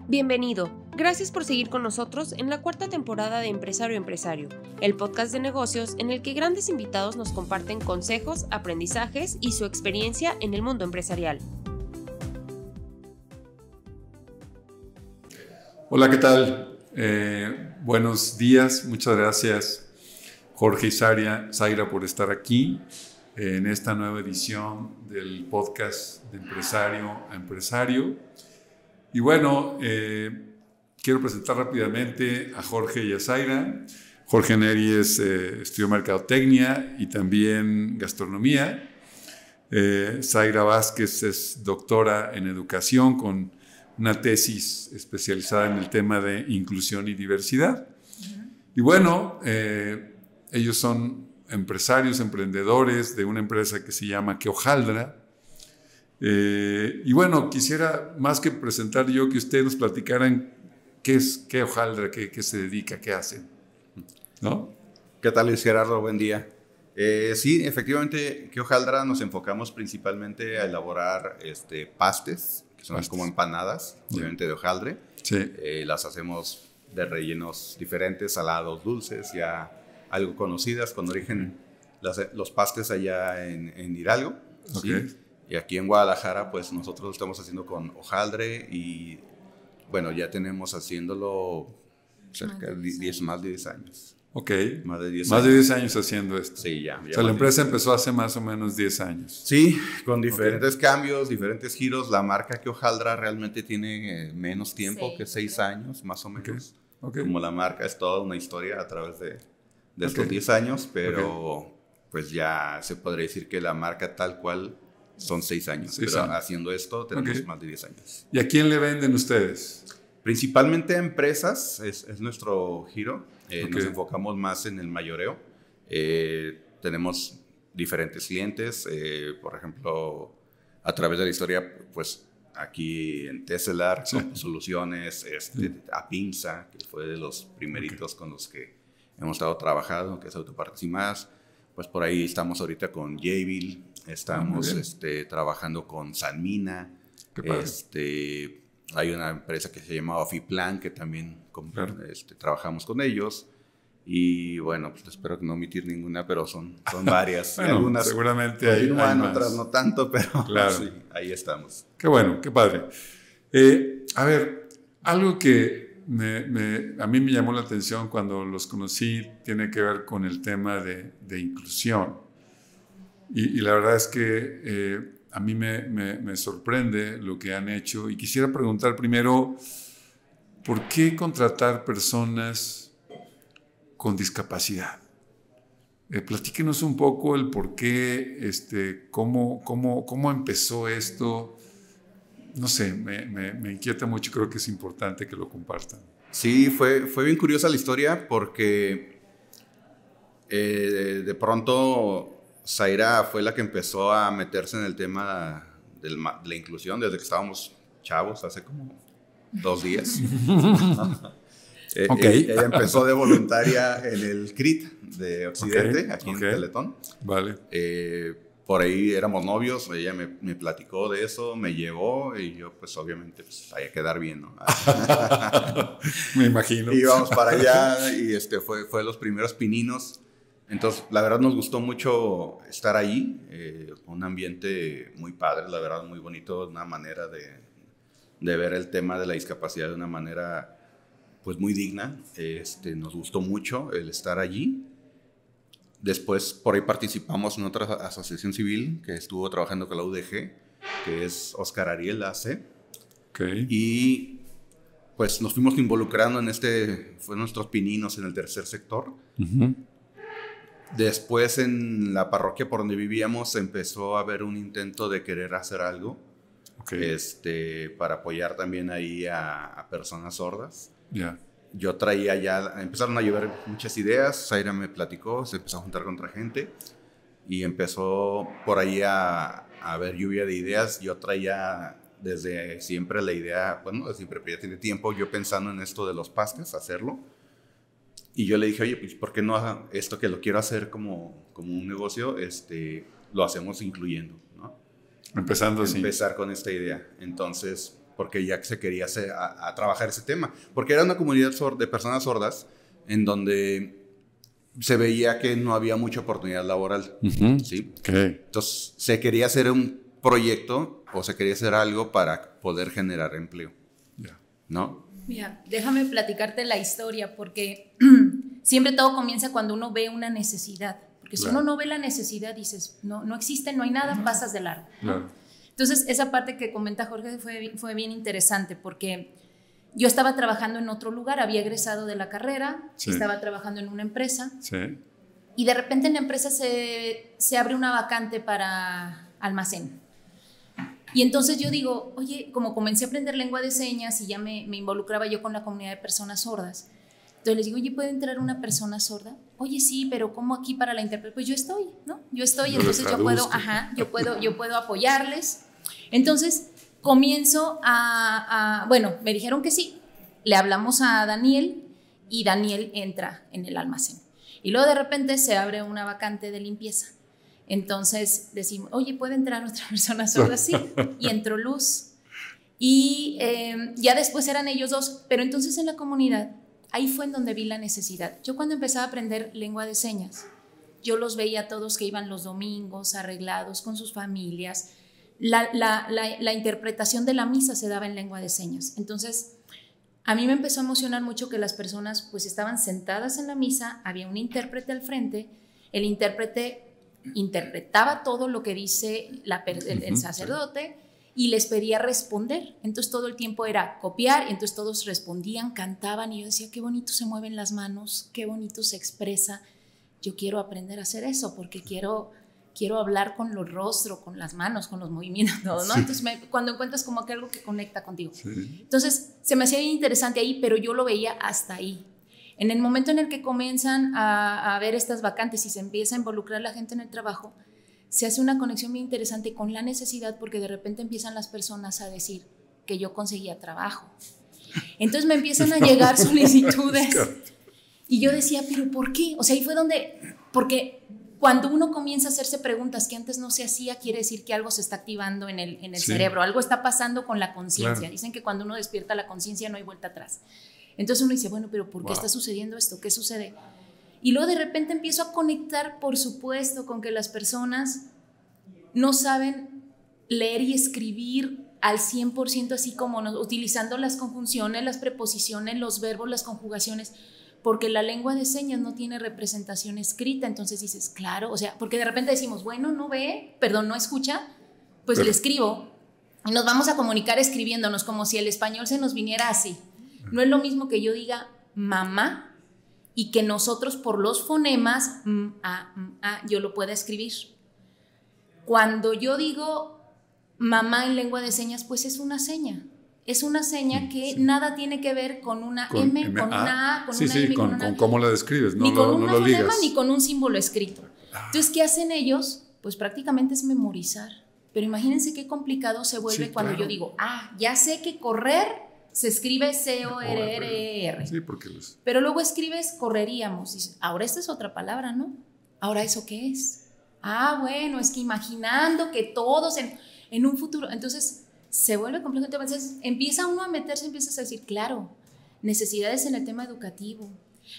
Bienvenido. Gracias por seguir con nosotros en la cuarta temporada de Empresario Empresario, el podcast de negocios en el que grandes invitados nos comparten consejos, aprendizajes y su experiencia en el mundo empresarial. Hola, ¿qué tal? Buenos días, muchas gracias Jorge y Zaira por estar aquí en esta nueva edición del podcast de Empresario a Empresario. Y bueno, quiero presentar rápidamente a Jorge y a Zaira. Jorge Neri estudió Mercadotecnia y también Gastronomía. Zaira Vázquez es doctora en Educación con una tesis especializada en el tema de inclusión y diversidad. Y bueno, ellos son empresarios, emprendedores de una empresa que se llama Que Hojaldra. Y bueno, quisiera más que presentar yo que ustedes nos platicaran qué es Que Hojaldra, qué se dedica, qué hacen, ¿no? ¿Qué tal, Luis Gerardo? Buen día. Sí, efectivamente, Que Hojaldra nos enfocamos principalmente a elaborar pastes, que son como empanadas, obviamente de hojaldre. Sí. Las hacemos de rellenos diferentes, salados, dulces, ya algo conocidas, con origen los pastes allá en Hidalgo. Okay. ¿Sí? Y aquí en Guadalajara, pues nosotros lo estamos haciendo con hojaldre y, bueno, ya tenemos haciéndolo cerca de más de 10 años. Ok. Más de 10 más años. de 10 años haciendo esto. Sí, ya. O sea, la empresa empezó hace más o menos 10 años. Sí, con diferentes cambios, diferentes giros. La marca Que Hojaldra realmente tiene menos tiempo que 6 años, más o menos. Okay. Como la marca es toda una historia a través de estos 10 años, pero pues ya se podría decir que la marca tal cual son 6 años. Pero haciendo esto tenemos más de 10 años. ¿Y a quién le venden ustedes? Principalmente a empresas, es nuestro giro. Nos enfocamos más en el mayoreo. Tenemos diferentes clientes. Por ejemplo, a través de la historia, pues aquí en Tesselar, Soluciones, a Pinza, que fue de los primeritos con los que hemos estado trabajando, que es Autopartes y Más. Pues por ahí estamos ahorita con Jabil, estamos trabajando con Sanmina. Hay una empresa que se llama Ofiplan, que también trabajamos con ellos. Y bueno, pues espero que no omitir ninguna, pero son varias. Bueno, algunas seguramente hay más. Otras no tanto, pero claro. Sí, ahí estamos. Qué bueno, qué padre. A ver, algo que a mí me llamó la atención cuando los conocí tiene que ver con el tema de inclusión. Y la verdad es que a mí me sorprende lo que han hecho. Y quisiera preguntar primero, ¿por qué contratar personas con discapacidad? Platíquenos un poco el por qué, cómo empezó esto. No sé, me inquieta mucho, creo que es importante que lo compartan. Sí, fue bien curiosa la historia porque de pronto Zaira fue la que empezó a meterse en el tema de la inclusión desde que estábamos chavos, hace como 2 días. Ella empezó de voluntaria en el CRIT de Occidente, aquí en Teletón. Vale. Por ahí éramos novios, ella me platicó de eso, me llevó y yo pues obviamente había que quedar bien, ¿no? Me imagino. Y íbamos para allá y fue los primeros pininos. Entonces, la verdad nos gustó mucho estar ahí, un ambiente muy padre, la verdad muy bonito, una manera de ver el tema de la discapacidad de una manera pues muy digna. Nos gustó mucho el estar allí. Después por ahí participamos en otra asociación civil que estuvo trabajando con la UDG, que es Oscar Ariel AC. Y pues nos fuimos involucrando fue nuestros pininos en el tercer sector. Después en la parroquia por donde vivíamos empezó a haber un intento de querer hacer algo para apoyar también ahí a personas sordas. Yo traía empezaron a llevar muchas ideas, Zaira me platicó, se empezó a juntar con otra gente y empezó por ahí a haber lluvia de ideas. Yo traía desde siempre la idea, bueno, siempre, pero ya tiene tiempo, yo pensando en esto de los pastes, hacerlo. Y yo le dije, oye, pues, ¿por qué no esto que lo quiero hacer como un negocio, lo hacemos incluyendo, ¿no? Empezar con esta idea. Entonces, porque ya se quería a trabajar ese tema, porque era una comunidad de personas sordas en donde se veía que no había mucha oportunidad laboral, ¿sí? Okay. Entonces se quería hacer un proyecto o se quería hacer algo para poder generar empleo, ¿no? Mira, déjame platicarte la historia, porque siempre todo comienza cuando uno ve una necesidad, porque si uno no ve la necesidad, dices, no existe, no hay nada, pasas de largo. Claro. Entonces, esa parte que comenta Jorge fue bien interesante, porque yo estaba trabajando en otro lugar, había egresado de la carrera, estaba trabajando en una empresa, y de repente en la empresa se abre una vacante para almacén. Y entonces yo digo, oye, como comencé a aprender lengua de señas y ya me involucraba yo con la comunidad de personas sordas, entonces les digo, oye, ¿puede entrar una persona sorda? Oye, sí, pero ¿cómo aquí para la intérprete? Pues yo estoy, ¿no? Yo estoy, entonces yo puedo apoyarles. Entonces comienzo bueno, me dijeron que sí, le hablamos a Daniel y Daniel entra en el almacén. Y luego de repente se abre una vacante de limpieza. Entonces decimos, oye, ¿puede entrar otra persona sorda? Sí, y entró Luz. Y ya después eran ellos dos, pero entonces en la comunidad, ahí fue en donde vi la necesidad. Yo cuando empezaba a aprender lengua de señas, yo los veía a todos que iban los domingos arreglados con sus familias. La interpretación de la misa se daba en lengua de señas. Entonces, a mí me empezó a emocionar mucho que las personas pues estaban sentadas en la misa, había un intérprete al frente, el intérprete interpretaba todo lo que dice el sacerdote y les pedía responder. Entonces todo el tiempo era copiar y entonces todos respondían, cantaban y yo decía, qué bonito se mueven las manos, qué bonito se expresa. Yo quiero aprender a hacer eso porque quiero hablar con los rostros, con las manos, con los movimientos, todo, ¿no? Entonces cuando encuentras como que algo que conecta contigo. Entonces se me hacía bien interesante ahí, pero yo lo veía hasta ahí. En el momento en el que comienzan a ver estas vacantes y se empieza a involucrar la gente en el trabajo, se hace una conexión bien interesante con la necesidad, porque de repente empiezan las personas a decir que yo conseguía trabajo. Entonces me empiezan a llegar solicitudes y yo decía, ¿pero por qué? O sea, ahí fue porque cuando uno comienza a hacerse preguntas que antes no se hacía, quiere decir que algo se está activando en el cerebro, algo está pasando con la conciencia. Claro. Dicen que cuando uno despierta la conciencia no hay vuelta atrás. Entonces uno dice, bueno, pero ¿por qué está sucediendo esto? ¿Qué sucede? Y luego de repente empiezo a conectar, por supuesto, con que las personas no saben leer y escribir al 100%, así como utilizando las conjunciones, las preposiciones, los verbos, las conjugaciones, porque la lengua de señas no tiene representación escrita. Entonces dices, claro, o sea, porque de repente decimos, bueno, no escucha, pues le escribo y nos vamos a comunicar escribiéndonos, como si el español se nos viniera así. No es lo mismo que yo diga mamá y que nosotros por los fonemas yo lo pueda escribir. Cuando yo digo mamá en lengua de señas, pues es una seña. Es una seña que nada tiene que ver con una M, con una A, con una M. Con cómo la describes, ni con un fonema ni con un símbolo escrito. Entonces, ¿qué hacen ellos? Pues prácticamente es memorizar. Pero imagínense qué complicado se vuelve cuando yo digo, ya sé que correr se escribe C-O-R-R-E-R. Sí, porque pero luego escribes correríamos. Dices, ahora esta es otra palabra, ¿no? ¿Ahora eso qué es? Bueno, es que imaginando que todos en un futuro. Entonces se vuelve complejo. Entonces empieza uno a meterse, empiezas a decir, claro, necesidades en el tema educativo.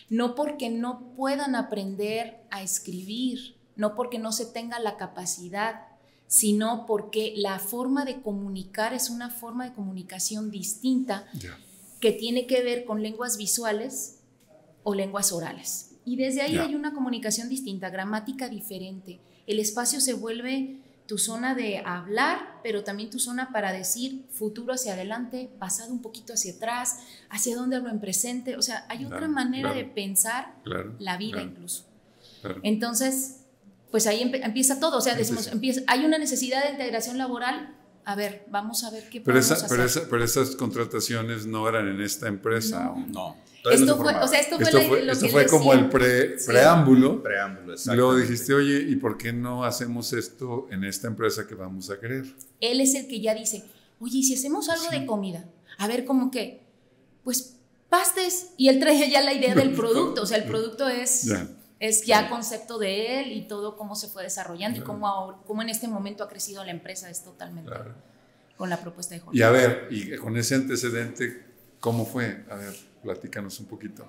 No porque no puedan aprender a escribir, no porque no se tenga la capacidad, sino porque la forma de comunicar es una forma de comunicación distinta que tiene que ver con lenguas visuales o lenguas orales. Y desde ahí hay una comunicación distinta, gramática diferente. El espacio se vuelve tu zona de hablar, pero también tu zona para decir futuro hacia adelante, pasado un poquito hacia atrás, hacia dónde hablo en presente. O sea, hay otra manera de pensar la vida incluso. Entonces, pues ahí empieza todo. O sea, decimos, hay una necesidad de integración laboral. A ver, vamos a ver qué podemos hacer. Pero esas contrataciones no eran en esta empresa. No. Esto fue como el preámbulo. Preámbulo, y luego dijiste, oye, ¿y por qué no hacemos esto en esta empresa que vamos a querer? Él es el que ya dice, oye, ¿y si hacemos algo de comida? A ver, ¿cómo qué? Pues pastes. Y él trae ya la idea del producto. O sea, el producto es ya concepto de él y todo cómo se fue desarrollando y cómo en este momento ha crecido la empresa. Es totalmente. con la propuesta de Jorge. Y a ver, y con ese antecedente, ¿cómo fue? A ver, platícanos un poquito.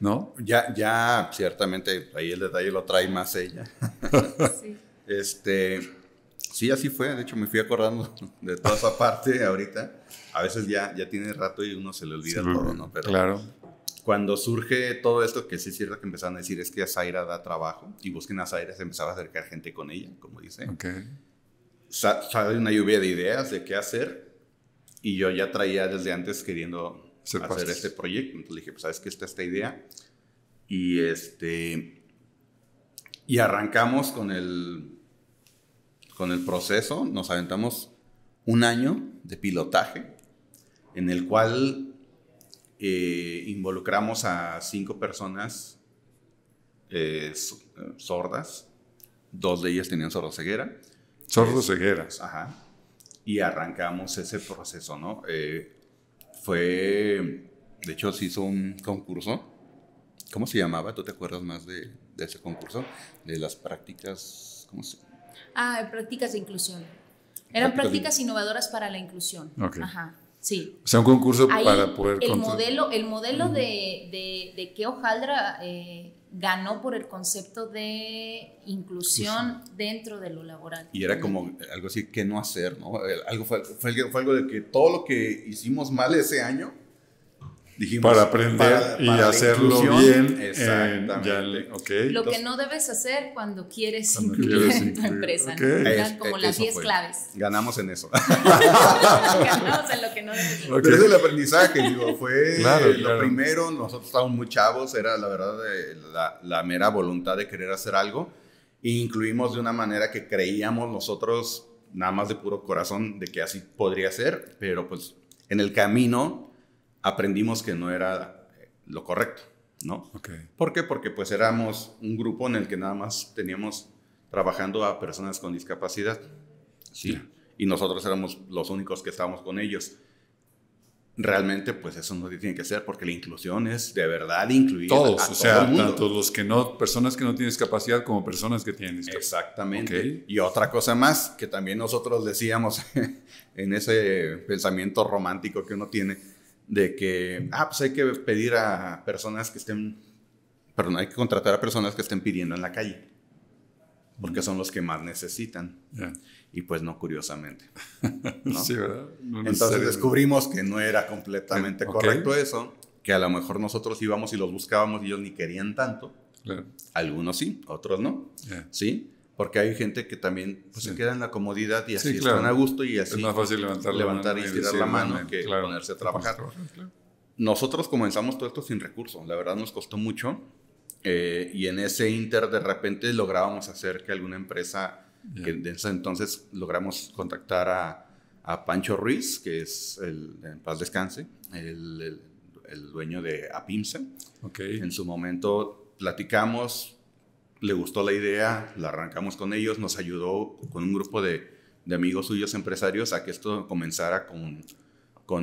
¿No? Ya, ciertamente, ahí el detalle lo trae más ella. Sí. Sí, así fue. De hecho, me fui acordando de toda esa parte ahorita. A veces ya tiene rato y uno se le olvida todo, ¿no? Pero claro. Cuando surge todo esto, que sí es cierto que empezaron a decir, es que a Zaira da trabajo, y busquen a Zaira, se empezaba a acercar gente con ella, como dice. Okay. Sale una lluvia de ideas de qué hacer, y yo ya traía desde antes queriendo hacer este proyecto. Entonces le dije, pues, ¿sabes qué? Esta idea. Y arrancamos con el proceso. Nos aventamos un año de pilotaje en el cual involucramos a 5 personas sordas. 2 de ellas tenían sordoceguera. Sordocegueras. Ajá. Y arrancamos ese proceso, ¿no? De hecho, se hizo un concurso. ¿Cómo se llamaba? ¿Tú te acuerdas más de ese concurso? De las prácticas, ¿cómo se llama? Prácticas de inclusión. Eran prácticas innovadoras para la inclusión. Okay. Ajá, sí. O sea, un concurso ahí para poder... El modelo de que Hojaldra ganó por el concepto de inclusión dentro de lo laboral. Y era como algo así, ¿qué no hacer? ¿No? Fue algo de que todo lo que hicimos mal ese año, dijimos... Para aprender y hacerlo bien. Exactamente. Lo que no debes hacer cuando quieres incluir en tu empresa. Okay. ¿No? Eran como las 10 claves. Ganamos en eso. Ganamos en lo que no debes hacer. Pero es el aprendizaje, digo, fue claro. Primero. Nosotros estábamos muy chavos, era la verdad la mera voluntad de querer hacer algo, e incluimos de una manera que creíamos nosotros, nada más de puro corazón, de que así podría ser, pero pues en el camino aprendimos que no era lo correcto, ¿no? Okay. ¿Por qué? Porque pues éramos un grupo en el que nada más teníamos trabajando a personas con discapacidad, ¿sí? Yeah. Y nosotros éramos los únicos que estábamos con ellos. Realmente pues eso no tiene que ser, porque la inclusión es de verdad incluir todos, a todo o sea, el mundo. Tanto personas que no tienen discapacidad como personas que tienen discapacidad. Exactamente. Okay. Y otra cosa más que también nosotros decíamos en ese pensamiento romántico que uno tiene, de que, pues hay que pedir a personas que estén, hay que contratar a personas que estén pidiendo en la calle, porque son los que más necesitan. Yeah. Y pues no, curiosamente, ¿no? Sí, ¿verdad? No. Entonces descubrimos que no era completamente correcto eso, que a lo mejor nosotros íbamos y los buscábamos y ellos ni querían tanto. Claro. Algunos sí, otros no. Yeah. ¿Sí? Porque hay gente que también pues, se queda en la comodidad y así claro. están a gusto, y así es más fácil levantar y estirar la mano que claro. ponerse a trabajar. Claro. Nosotros comenzamos todo esto sin recursos, la verdad nos costó mucho, y en ese inter de repente lográbamos hacer que alguna empresa, que de ese entonces logramos contactar a Pancho Ruiz, que es en paz descanse, el dueño de Apimsa. Okay. En su momento platicamos, le gustó la idea, la arrancamos con ellos, nos ayudó con un grupo de amigos suyos empresarios a que esto comenzara con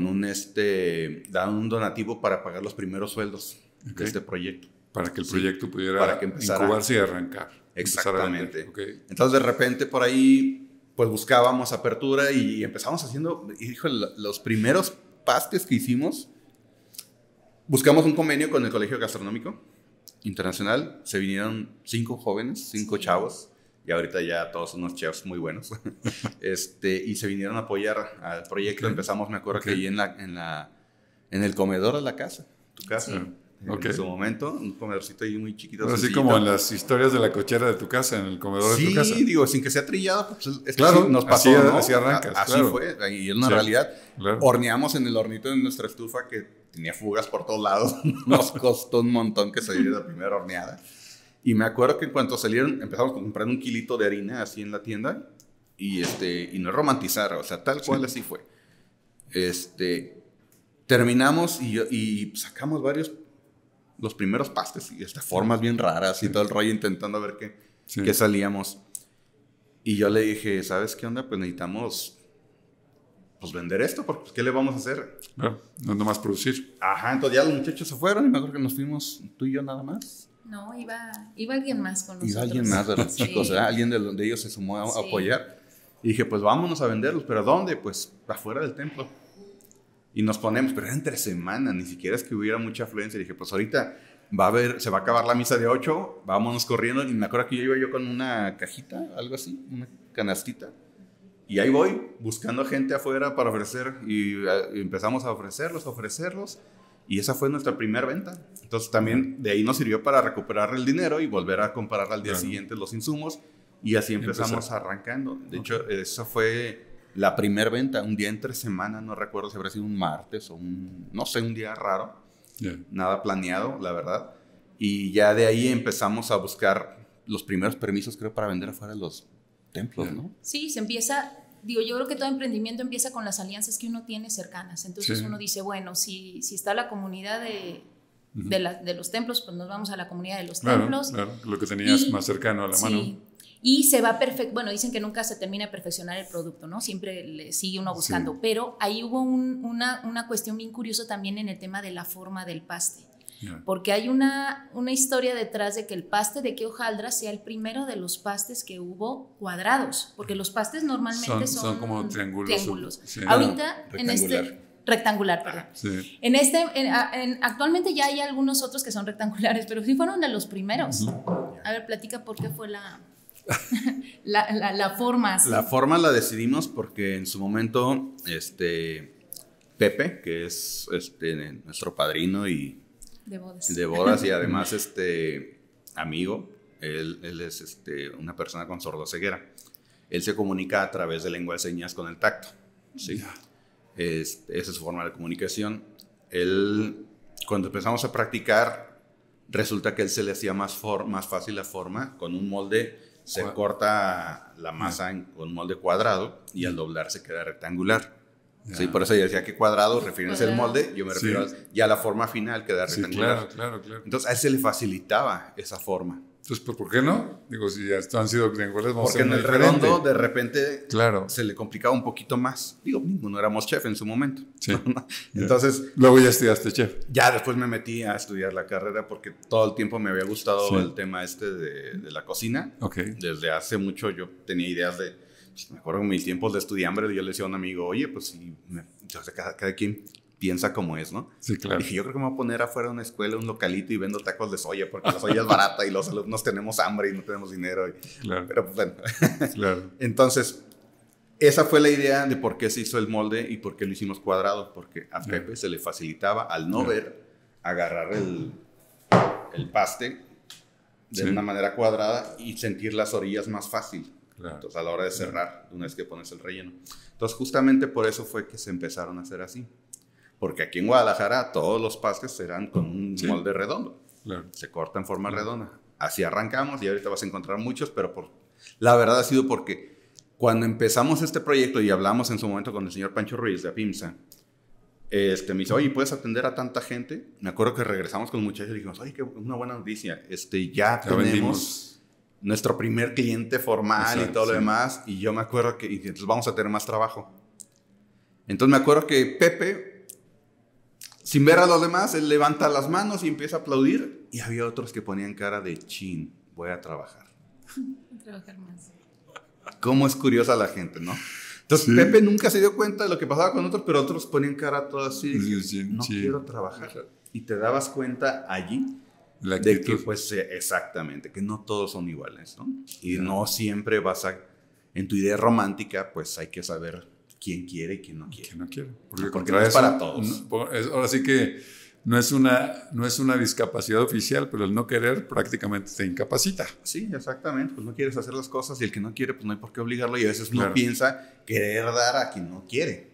un donativo para pagar los primeros sueldos de este proyecto. Para que el proyecto pudiera incubarse y arrancar. Exactamente. Entonces de repente por ahí pues buscábamos apertura y empezamos haciendo, los primeros pastes que hicimos, buscamos un convenio con el Colegio Gastronómico Internacional. Se vinieron 5 jóvenes, 5 chavos, y ahorita ya todos unos chefs muy buenos, y se vinieron a apoyar al proyecto. Okay. Empezamos, me acuerdo que ahí en el comedor de la casa, tu casa. Sí. En su momento, un comedorcito ahí muy chiquito. Así como en las historias de la cochera de tu casa, en el comedor de tu casa. Sí, digo, sin que sea trillado, pues claro, sí, nos pasó, ¿no? Así arrancas. Así claro. fue, y es una realidad. Claro. Horneamos en el hornito de nuestra estufa que tenía fugas por todos lados. Nos costó un montón que saliera la primera horneada. Y me acuerdo que en cuanto salieron, empezamos comprando un kilito de harina así en la tienda, y no romantizar, o sea, tal cual así fue. Terminamos y sacamos los primeros pastes y formas bien raras y todo el rollo, intentando ver qué salíamos. Y yo le dije, ¿sabes qué onda? Pues necesitamos pues vender esto, porque ¿qué le vamos a hacer? No nomás producir. Ajá, entonces ya los muchachos se fueron y me acuerdo que nos fuimos tú y yo nada más. No, iba alguien más con nosotros. Iba alguien más de los chicos, ¿verdad? Alguien de ellos se sumó a apoyar. Y dije, pues vámonos a venderlos. ¿Pero dónde? Pues afuera del templo. Y nos ponemos, pero era entre semana, ni siquiera es que hubiera mucha afluencia. Y dije, pues ahorita se va a acabar la misa de 8, vámonos corriendo. Y me acuerdo que iba yo con una cajita, algo así, una canastita. Y ahí voy, buscando gente afuera para ofrecer. Y empezamos a ofrecerlos. Y esa fue nuestra primera venta. Entonces también de ahí nos sirvió para recuperar el dinero y volver a comprar al día siguiente los insumos. Y así empezamos arrancando. De hecho, eso fue la primera venta, un día entre semana, no recuerdo si habría sido un martes o no sé, un día raro. Nada planeado, la verdad. Y ya de ahí empezamos a buscar los primeros permisos, creo, para vender afuera de los templos, ¿no? Sí, se empieza, yo creo que todo emprendimiento empieza con las alianzas que uno tiene cercanas. Entonces uno dice, bueno, si está la comunidad de los templos, pues nos vamos a la comunidad de los templos. Claro, lo que tenías más cercano a la mano. Y se va bueno, dicen que nunca se termina de perfeccionar el producto, ¿no? Siempre le sigue uno buscando, pero ahí hubo una cuestión bien curiosa también en el tema de la forma del paste. Porque hay una historia detrás de que el paste de qué hojaldra sea el primero de los pastes que hubo cuadrados, porque los pastes normalmente son como triángulos. Ahorita rectangular, perdón. Actualmente ya hay algunos otros que son rectangulares, pero sí fueron de los primeros. A ver, platica por qué fue la forma. ¿Sí? La forma la decidimos porque en su momento Pepe, que es nuestro padrino y de bodas y además amigo, él es una persona con sordoceguera. Él se comunica a través de lengua de señas con el tacto, ¿sí? Esa es su forma de comunicación. Él, cuando empezamos a practicar, resulta que a él se le hacía más fácil la forma. Con un molde se corta la masa con un molde cuadrado y al doblar se queda rectangular. Sí, por eso yo decía que cuadrado, refiriéndose al molde, yo me refiero ya a la forma final, queda rectangular. Claro. Entonces a él se le facilitaba esa forma. Entonces, ¿por qué no? Digo, si ya han sido triangulares, porque en el redondo de repente se le complicaba un poquito más. Digo, ninguno éramos chef en su momento. Sí. Entonces, luego ya estudiaste chef. Ya después me metí a estudiar la carrera porque todo el tiempo me había gustado el tema de la cocina. Desde hace mucho yo tenía ideas de... Me acuerdo en mis tiempos de estudiambre yo le decía a un amigo, oye, pues sí, cada quien piensa como es, ¿no? Sí, claro. Dije, yo creo que me voy a poner afuera de una escuela, un localito y vendo tacos de soya porque la soya es barata y los alumnos tenemos hambre y no tenemos dinero. Pero pues bueno. Claro. Entonces, esa fue la idea de por qué se hizo el molde y por qué lo hicimos cuadrado, porque a Pepe se le facilitaba al no ver, agarrar el paste de una manera cuadrada y sentir las orillas más fácil. Entonces, a la hora de cerrar, una vez que pones el relleno. Entonces, justamente por eso fue que se empezaron a hacer así. Porque aquí en Guadalajara todos los pastes serán con un molde redondo. Se corta en forma redonda. Así arrancamos y ahorita vas a encontrar muchos, pero la verdad ha sido porque cuando empezamos este proyecto y hablamos en su momento con el señor Pancho Ruiz de APIMSA, me dice, oye, ¿puedes atender a tanta gente? Me acuerdo que regresamos con los muchachos y dijimos, oye, qué una buena noticia. Ya tenemos nuestro primer cliente formal y todo lo demás. Y yo me acuerdo que entonces vamos a tener más trabajo. Entonces me acuerdo que Pepe, sin ver a los demás, él levanta las manos y empieza a aplaudir. Y había otros que ponían cara de chin, voy a trabajar. Trabajar más. Cómo es curiosa la gente, ¿no? Entonces Pepe nunca se dio cuenta de lo que pasaba con otros, pero otros ponían cara toda así. No quiero trabajar. Y te dabas cuenta allí de que, pues, exactamente, que no todos son iguales, ¿no? Y no siempre en tu idea romántica, pues hay que saber quién quiere y quién no quiere. ¿Quién no quiere? Porque no es para todos. Ahora sí que no es una discapacidad oficial, pero el no querer prácticamente te incapacita. Sí, exactamente. Pues no quieres hacer las cosas y el que no quiere, pues no hay por qué obligarlo. Y a veces uno piensa querer dar a quien no quiere.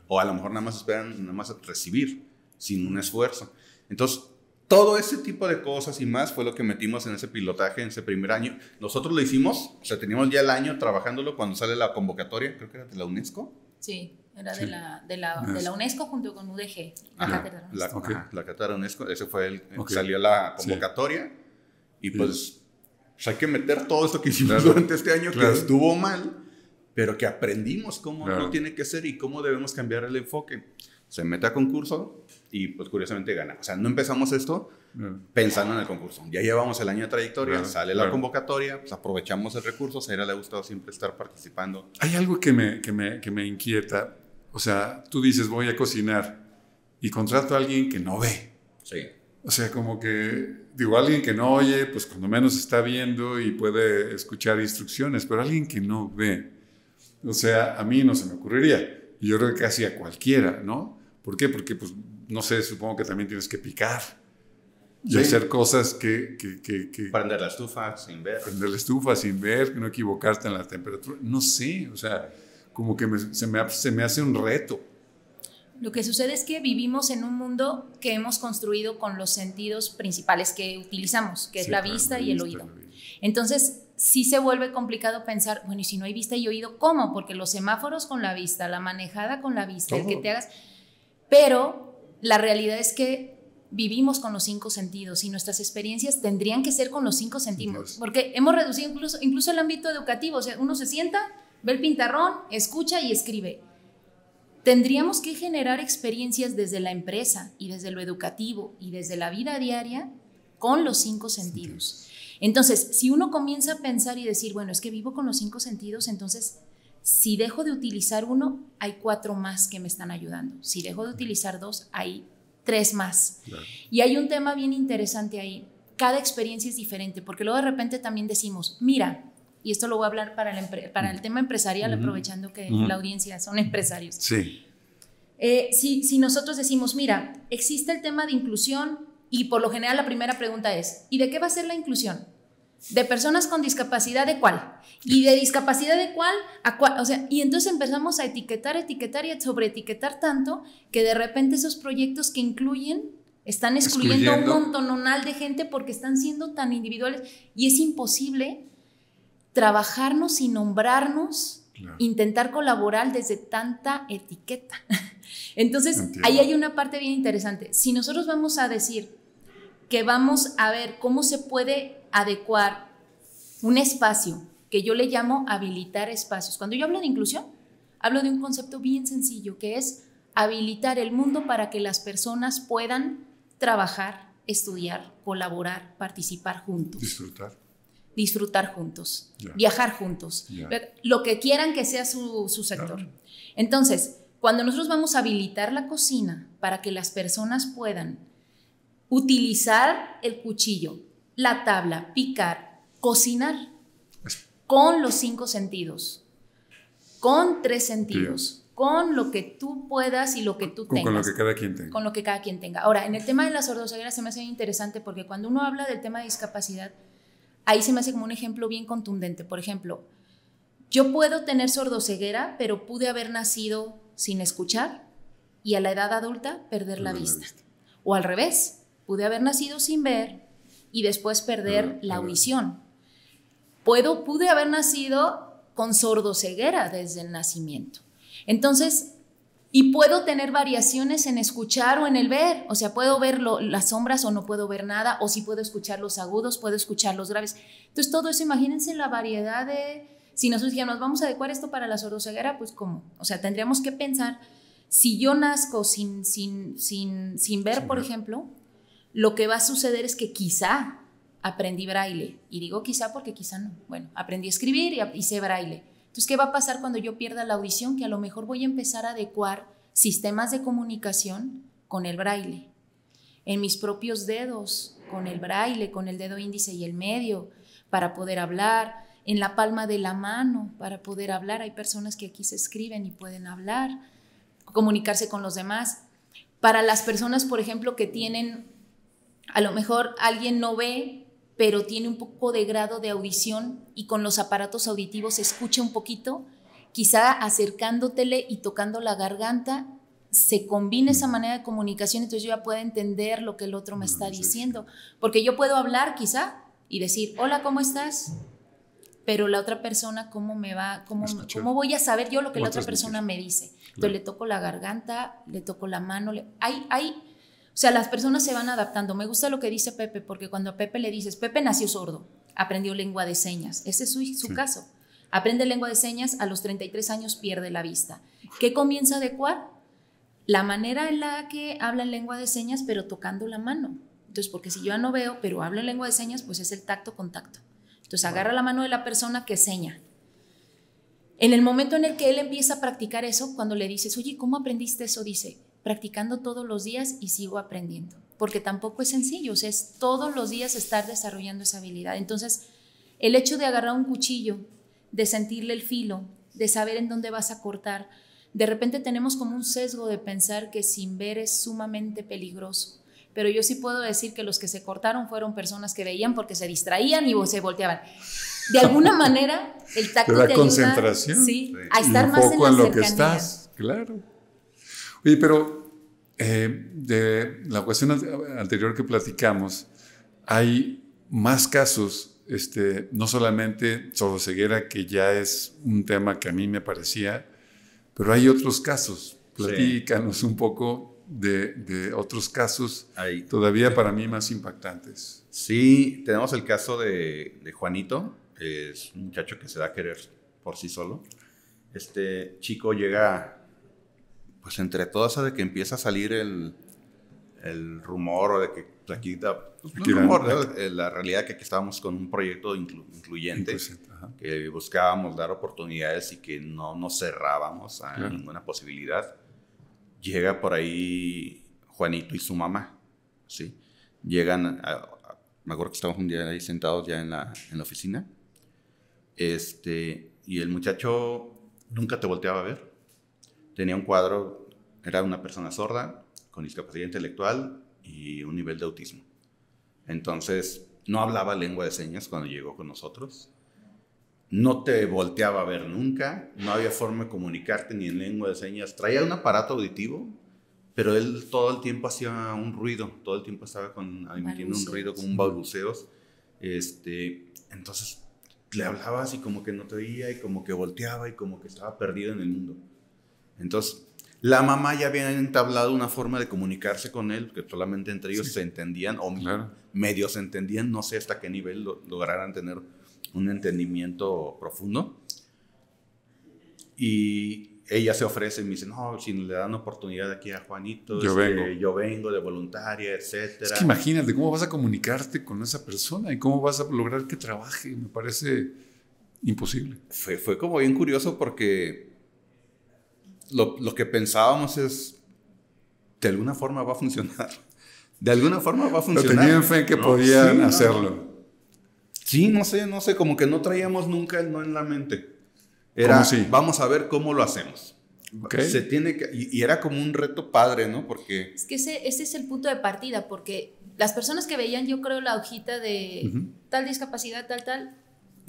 O a lo mejor nada más esperan recibir sin un esfuerzo. Entonces, todo ese tipo de cosas y más fue lo que metimos en ese pilotaje en ese primer año. Nosotros lo hicimos, o sea, teníamos ya el año trabajándolo cuando sale la convocatoria, creo que era de la UNESCO. Sí, era de la UNESCO junto con UDG, la cátedra UNESCO. La cátedra UNESCO, ese fue salió la convocatoria y pues hay que meter todo esto que hicimos durante este año que estuvo mal, pero que aprendimos cómo no tiene que ser y cómo debemos cambiar el enfoque. se mete a concurso y pues curiosamente gana. O sea, no empezamos esto pensando en el concurso. Ya llevamos el año de trayectoria, sale la convocatoria, pues aprovechamos el recurso. A Zaira le ha gustado siempre estar participando. Hay algo que me inquieta. O sea, tú dices, voy a cocinar y contrato a alguien que no ve. Sí. O sea, como que, digo, alguien que no oye, pues cuando menos está viendo y puede escuchar instrucciones, pero alguien que no ve. O sea, a mí no se me ocurriría. Y yo creo que casi a cualquiera, ¿no? ¿Por qué? Porque, pues, no sé, supongo que también tienes que picar y hacer cosas que... Prender la estufa sin ver. Prender la estufa sin ver, no equivocarte en la temperatura. No sé, o sea, como que se me hace un reto. Lo que sucede es que vivimos en un mundo que hemos construido con los sentidos principales que utilizamos, que es la vista y el oído. Entonces, sí se vuelve complicado pensar, bueno, y si no hay vista y oído, ¿cómo? Porque los semáforos con la vista, la manejada con la vista, el que te hagas... Pero la realidad es que vivimos con los 5 sentidos y nuestras experiencias tendrían que ser con los 5 sentidos, porque hemos reducido incluso el ámbito educativo. O sea, uno se sienta, ve el pintarrón, escucha y escribe. Tendríamos que generar experiencias desde la empresa y desde lo educativo y desde la vida diaria con los 5 sentidos. Entonces, si uno comienza a pensar y decir, bueno, es que vivo con los 5 sentidos, entonces, si dejo de utilizar uno, hay 4 más que me están ayudando. Si dejo de utilizar 2, hay 3 más. Claro. Y hay un tema bien interesante ahí. Cada experiencia es diferente, porque luego de repente también decimos, mira, y esto lo voy a hablar para el tema empresarial, aprovechando que la audiencia son empresarios. Sí. Si nosotros decimos, mira, existe el tema de inclusión y por lo general la primera pregunta es, ¿y de qué va a ser la inclusión? ¿De personas con discapacidad de cuál? ¿Y de discapacidad de cuál a cuál? O sea, y entonces empezamos a etiquetar y sobreetiquetar tanto que de repente esos proyectos que incluyen están excluyendo a un montonal de gente porque están siendo tan individuales y es imposible trabajarnos y nombrarnos, claro, intentar colaborar desde tanta etiqueta. Entonces, ahí hay una parte bien interesante. Si nosotros vamos a decir que vamos a ver cómo se puede adecuar un espacio, que yo le llamo habilitar espacios. Cuando yo hablo de inclusión, hablo de un concepto bien sencillo, que es habilitar el mundo para que las personas puedan trabajar, estudiar, colaborar, participar juntos. Disfrutar juntos, viajar juntos, lo que quieran que sea su sector. Claro. Entonces, cuando nosotros vamos a habilitar la cocina para que las personas puedan utilizar el cuchillo, la tabla, picar, cocinar con los 5 sentidos, con 3 sentidos, con lo que tú puedas y lo que tú tengas. Con lo que cada quien tenga. Con lo que cada quien tenga. Ahora, en el tema de la sordoceguera se me hace interesante porque cuando uno habla del tema de discapacidad, ahí se me hace como un ejemplo bien contundente. Por ejemplo, yo puedo tener sordoceguera, pero pude haber nacido sin escuchar y a la edad adulta perder la vista. O al revés, pude haber nacido sin ver y después perder la audición. Pude haber nacido con sordoceguera desde el nacimiento. Entonces, y puedo tener variaciones en escuchar o en el ver. O sea, puedo ver las sombras o no puedo ver nada, o si puedo escuchar los agudos, puedo escuchar los graves. Entonces, todo eso, imagínense la variedad de... Si nosotros dijéramos, vamos a adecuar esto para la sordoceguera, pues ¿cómo? O sea, tendríamos que pensar, si yo nazco sin ver, por ejemplo, lo que va a suceder es que quizá aprendí braille. Y digo quizá porque quizá no. Bueno, aprendí a escribir y sé braille. Entonces, ¿qué va a pasar cuando yo pierda la audición? Que a lo mejor voy a empezar a adecuar sistemas de comunicación con el braille. En mis propios dedos, con el braille, con el dedo índice y el medio, para poder hablar. En la palma de la mano, para poder hablar. Hay personas que aquí se escriben y pueden hablar, comunicarse con los demás. Para las personas, por ejemplo, que tienen, a lo mejor alguien no ve, pero tiene un poco de grado de audición y con los aparatos auditivos escucha un poquito, quizá acercándotele y tocando la garganta, se combina esa manera de comunicación, entonces yo ya puedo entender lo que el otro me está diciendo. Porque yo puedo hablar quizá y decir, hola, ¿cómo estás? Pero la otra persona, ¿cómo me va? ¿Cómo voy a saber yo lo que la otra persona me dice? Entonces claro, le toco la garganta, le toco la mano. O sea, las personas se van adaptando. Me gusta lo que dice Pepe, porque cuando a Pepe le dices, Pepe nació sordo, aprendió lengua de señas. Ese es su caso. Aprende lengua de señas, a los 33 años pierde la vista. ¿Qué comienza a adecuar? la manera en la que habla en lengua de señas, pero tocando la mano. Entonces, porque si yo ya no veo, pero hablo en lengua de señas, pues es el tacto-contacto. Entonces, agarra la mano de la persona que seña. En el momento en el que él empieza a practicar eso, cuando le dices, oye, ¿cómo aprendiste eso? Dice, practicando todos los días y sigo aprendiendo. Porque tampoco es sencillo, o sea, es todos los días estar desarrollando esa habilidad. Entonces, el hecho de agarrar un cuchillo, de sentirle el filo, de saber en dónde vas a cortar, de repente tenemos como un sesgo de pensar que sin ver es sumamente peligroso. Pero yo sí puedo decir que los que se cortaron fueron personas que veían porque se distraían y se volteaban. De alguna manera, el tacto te ayuda, concentración, sí, a estar más en la lo cercanía. Que estás, claro. Oye, pero de la cuestión anterior que platicamos, hay más casos, no solamente sordoceguera, que ya es un tema que a mí me parecía, pero hay otros casos. Platícanos un poco de otros casos todavía para mí más impactantes. Sí, tenemos el caso de Juanito, es un muchacho que se da a querer por sí solo. Este chico llega, pues entre todo eso de que empieza a salir el rumor, o de que pues, aquí rumor, la realidad que aquí estábamos con un proyecto incluyente, que buscábamos dar oportunidades y que no nos cerrábamos a ninguna posibilidad. Llega por ahí Juanito y su mamá, ¿sí? Llegan, me acuerdo que estábamos un día ahí sentados ya en la oficina, y el muchacho nunca te volteaba a ver. Tenía un cuadro, era una persona sorda, con discapacidad intelectual y un nivel de autismo. Entonces, no hablaba lengua de señas cuando llegó con nosotros. No te volteaba a ver nunca, no había forma de comunicarte ni en lengua de señas. Traía un aparato auditivo, pero él todo el tiempo hacía un ruido, todo el tiempo estaba emitiendo un ruido, como un balbuceos. Entonces le hablabas y como que no te oía y como que volteaba y como que estaba perdido en el mundo. Entonces la mamá ya había entablado una forma de comunicarse con él, que solamente entre ellos se entendían o medio se entendían, no sé hasta qué nivel lograran tener un entendimiento profundo. Y ella se ofrece y me dice, no, si le dan oportunidad aquí a Juanito, yo vengo de voluntaria, etcétera. Es que imagínate, ¿cómo vas a comunicarte con esa persona y cómo vas a lograr que trabaje? Me parece imposible. Fue como bien curioso porque lo que pensábamos es, de alguna forma va a funcionar. De alguna forma va a funcionar. Pero tenían fe en que podían hacerlo. Sí, no sé, como que no traíamos nunca el no en la mente. Era, vamos a ver cómo lo hacemos. Okay. Se tiene que, y era como un reto padre, ¿no? Porque... Es que ese es el punto de partida, porque las personas que veían, yo creo, la hojita de tal discapacidad, tal,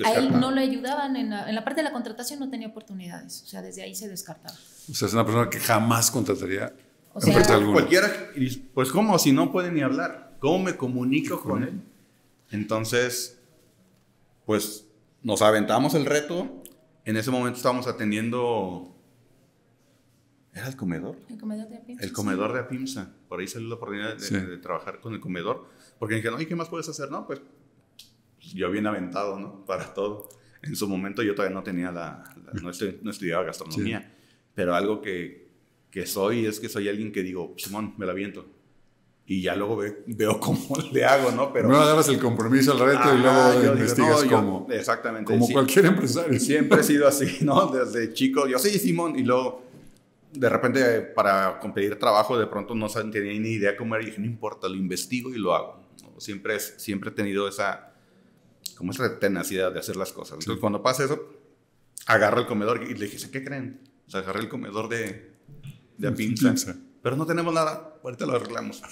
a él no le ayudaban, en la parte de la contratación no tenía oportunidades, o sea, desde ahí se descartaba. O sea, es una persona que jamás contrataría empresa alguna. Cualquiera, pues ¿cómo? Si no puede ni hablar, ¿cómo me comunico con él? Entonces, pues nos aventamos el reto. En ese momento estábamos atendiendo... ¿Era el comedor? El comedor de Apimsa. El comedor de Apimsa. Por ahí salió la oportunidad de trabajar con el comedor. Porque me dijeron, ¿y qué más puedes hacer? No, pues yo bien aventado, ¿no? Para todo. En su momento yo todavía no tenía no estudiaba gastronomía. Sí. Pero algo que soy es que soy alguien que digo, Simón, me la aviento. Y ya luego veo cómo le hago, ¿no? Pero no dabas el compromiso al reto y luego investigas cómo. Exactamente. Como cualquier empresario. Siempre he sido así, ¿no? Desde chico, yo sí, Simón, y luego de repente para pedir trabajo de pronto no tenía ni idea cómo era y dije, no importa, lo investigo y lo hago, ¿no? Siempre he tenido esa tenacidad de hacer las cosas. Entonces cuando pasa eso, agarro el comedor y le dije, ¿qué creen? O sea, agarré el comedor de Apimsa, pero no tenemos nada, ahorita lo arreglamos.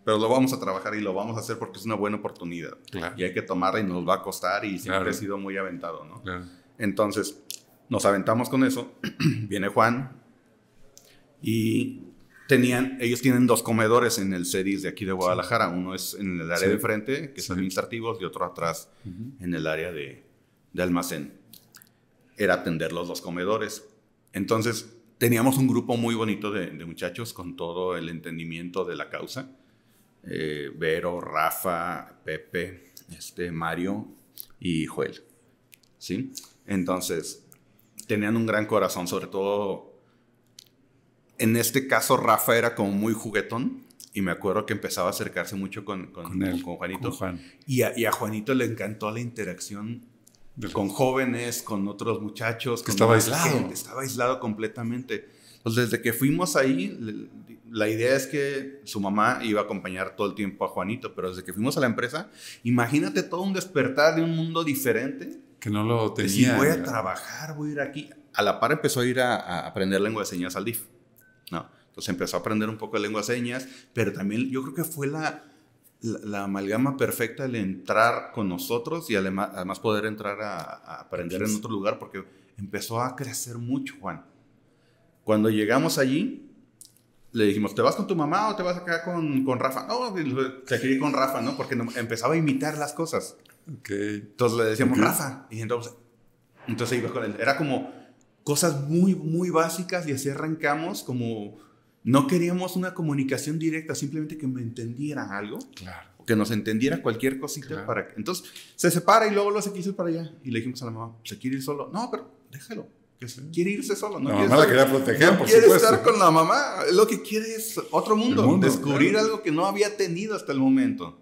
Pero lo vamos a trabajar y lo vamos a hacer porque es una buena oportunidad. Claro. Y hay que tomarla y nos va a costar y siempre he sido muy aventado, ¿no? Claro. Entonces, nos aventamos con eso. Viene Juan y ellos tienen 2 comedores en el CEDIS de aquí de Guadalajara. Uno es en el área de frente, que es administrativos, y otro atrás en el área de almacén. Era atender los 2 comedores. Entonces, teníamos un grupo muy bonito de muchachos con todo el entendimiento de la causa. Vero, Rafa, Pepe, Mario y Joel, ¿sí? Entonces, tenían un gran corazón, sobre todo En este caso, Rafa era como muy juguetón. Y me acuerdo que empezaba a acercarse mucho con Juanito. Con Juan. Y a Juanito le encantó la interacción con jóvenes, con otros muchachos. Que estaba aislado. Estaba aislado completamente. Entonces, desde que fuimos ahí, la idea es que su mamá iba a acompañar todo el tiempo a Juanito. Pero desde que fuimos a la empresa, imagínate todo un despertar de un mundo diferente. Que no lo tenía. Si voy a trabajar, voy a ir aquí. A la par empezó a ir a aprender lengua de señas al DIF. ¿No? Entonces empezó a aprender un poco de lengua de señas, pero también yo creo que fue la amalgama perfecta el entrar con nosotros y además poder entrar a aprender en otro lugar, porque empezó a crecer mucho, Juan. Cuando llegamos allí, le dijimos, ¿te vas con tu mamá o te vas acá con Rafa? No, se quería ir con Rafa, ¿no? Porque empezaba a imitar las cosas. Okay. Entonces le decíamos, Rafa, y entonces iba con él. Era como cosas muy, muy básicas y así arrancamos como... No queríamos una comunicación directa, simplemente que me entendiera algo. Claro. O que nos entendiera cualquier cosita. Claro. Entonces, se separa y luego se quiso ir para allá. Y le dijimos a la mamá, ¿se quiere ir solo? No, pero déjalo. Que quiere irse solo. No, la mamá la quería proteger, no por quiere supuesto. estar con la mamá. Lo que quiere es otro mundo. Descubrir claro. Algo que no había tenido hasta el momento.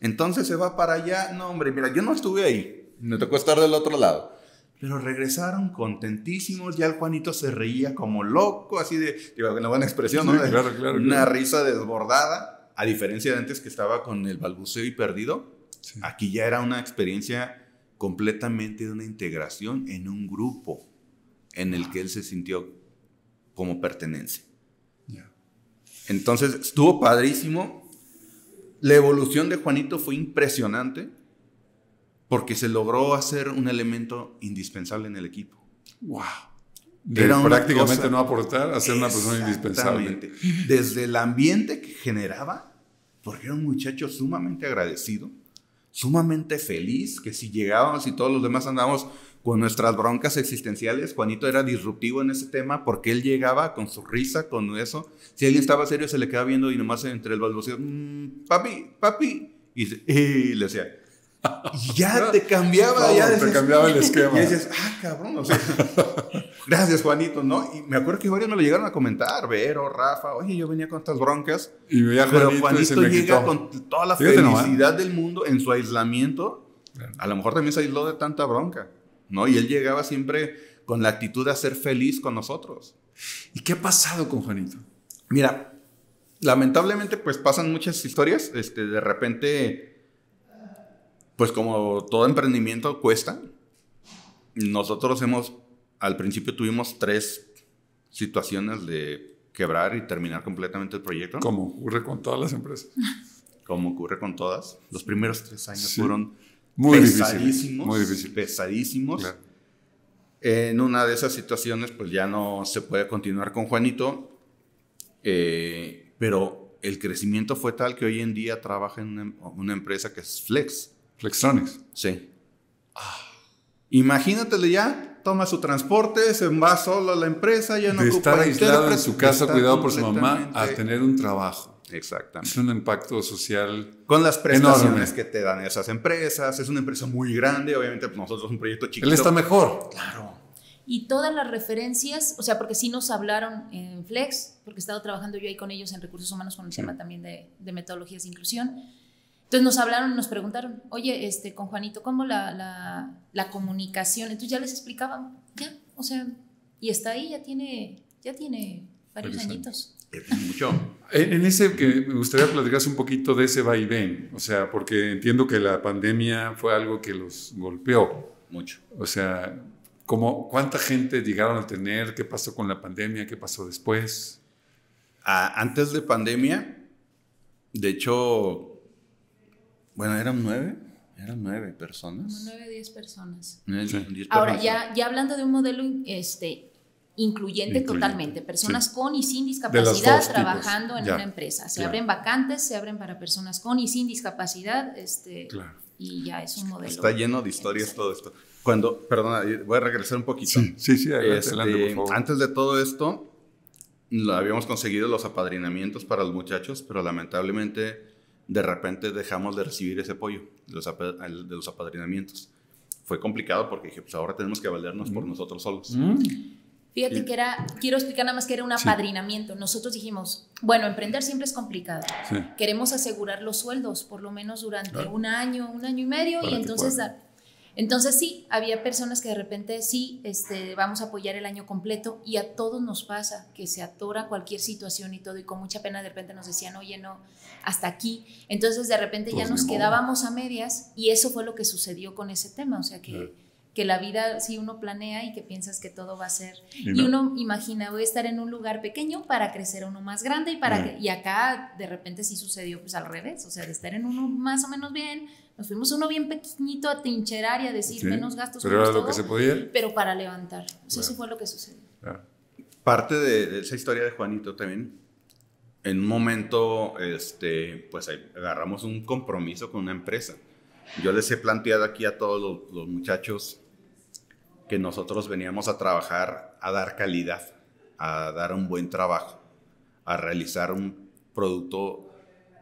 Entonces se va para allá. No, hombre, mira, yo no estuve ahí. Me tocó estar del otro lado. Pero regresaron contentísimos, ya el Juanito se reía como loco, así de, digo, una buena expresión, ¿no? Sí, claro. Una risa desbordada, a diferencia de antes que estaba con el balbuceo y perdido. Sí. Aquí ya era una experiencia completamente de una integración en un grupo en el que él se sintió como pertenencia. Yeah. Entonces, estuvo padrísimo. La evolución de Juanito fue impresionante. Porque se logró hacer un elemento indispensable en el equipo. ¡Wow! Era prácticamente no aportar a ser una persona indispensable. Desde el ambiente que generaba, porque era un muchacho sumamente agradecido, sumamente feliz, que si llegábamos y todos los demás andábamos con nuestras broncas existenciales, Juanito era disruptivo en ese tema porque él llegaba con su risa, con eso. Si alguien estaba serio, se le quedaba viendo y nomás entre el balbuceo, papi, y le decía... Y ya te cambiaba, te cambiaba el esquema. Y decías, cabrón, o sea, gracias Juanito, ¿no? Y me acuerdo que varios me lo llegaron a comentar, Vero, Rafa, oye, yo venía con estas broncas, y pero Juanito llega con toda la felicidad del mundo en su aislamiento, claro. A lo mejor también se aisló de tanta bronca, ¿no? Y él llegaba siempre con la actitud de ser feliz con nosotros. ¿Y qué ha pasado con Juanito? Mira, lamentablemente pues pasan muchas historias, de repente... Pues como todo emprendimiento cuesta, nosotros al principio tuvimos 3 situaciones de quebrar y terminar completamente el proyecto. Como ocurre con todas las empresas. Como ocurre con todas. Los primeros 3 años fueron muy pesadísimos. Muy difícil. Pesadísimos. Claro. En una de esas situaciones, pues ya no se puede continuar con Juanito, pero el crecimiento fue tal que hoy en día trabaja en una empresa que es Flex. Flextronics. Sí. Imagínatele ya, toma su transporte, se va solo a la empresa, ya no de ocupa estar aislado en su casa, cuidado por su mamá, a tener un trabajo. Exactamente. Es un impacto social con las prestaciones enorme que te dan esas empresas. Es una empresa muy grande, obviamente pues nosotros un proyecto chiquito. Él está mejor. Claro. Y todas las referencias, o sea, porque sí nos hablaron en Flex, porque he estado trabajando yo ahí con ellos en recursos humanos con el tema también de metodologías de inclusión. Entonces nos hablaron, nos preguntaron, oye, con Juanito, ¿cómo la comunicación? Entonces ya les explicaban, ya, o sea, y está ahí, ya tiene varios añitos. Mucho. En ese que me gustaría platicarse un poquito de ese vaivén, o sea, porque entiendo que la pandemia fue algo que los golpeó. Mucho. O sea, ¿cuánta gente llegaron a tener? ¿Qué pasó con la pandemia? ¿Qué pasó después? Antes de pandemia, de hecho... Bueno, eran 9 personas. Como 9, 10 personas. 10 Ahora, personas. ya hablando de un modelo incluyente totalmente, personas con y sin discapacidad trabajando en una empresa. Se abren vacantes, se abren para personas con y sin discapacidad, claro. Y ya es un modelo. Está lleno de historias todo esto. Perdona, voy a regresar un poquito. Sí, adelante, por favor. Antes de todo esto, habíamos conseguido los apadrinamientos para los muchachos, pero lamentablemente de repente dejamos de recibir ese apoyo de los apadrinamientos. Fue complicado porque dije, pues ahora tenemos que valernos por nosotros solos. Fíjate que quiero explicar nada más que era un apadrinamiento. Nosotros dijimos, bueno, emprender siempre es complicado. Sí. Queremos asegurar los sueldos, por lo menos durante un año y medio, y entonces sí, había personas que de repente sí, vamos a apoyar el año completo, y a todos nos pasa que se atora cualquier situación y todo, y con mucha pena de repente nos decían, oye, no, hasta aquí. Entonces de repente ya nos quedábamos a medias, y eso fue lo que sucedió con ese tema, o sea que la vida, si uno planea y que piensas que todo va a ser, y uno imagina, voy a estar en un lugar pequeño para crecer a uno más grande, y acá de repente sí sucedió pues al revés, o sea, de estar en uno más o menos bien, nos fuimos uno bien pequeñito a trincherar y a decir menos gastos, pero era lo que se podía, pero para levantar, o sea, eso fue lo que sucedió. Parte de esa historia de Juanito también, en un momento, pues agarramos un compromiso con una empresa. Yo les he planteado aquí a todos los muchachos que nosotros veníamos a trabajar, a dar calidad, a dar un buen trabajo, a realizar un producto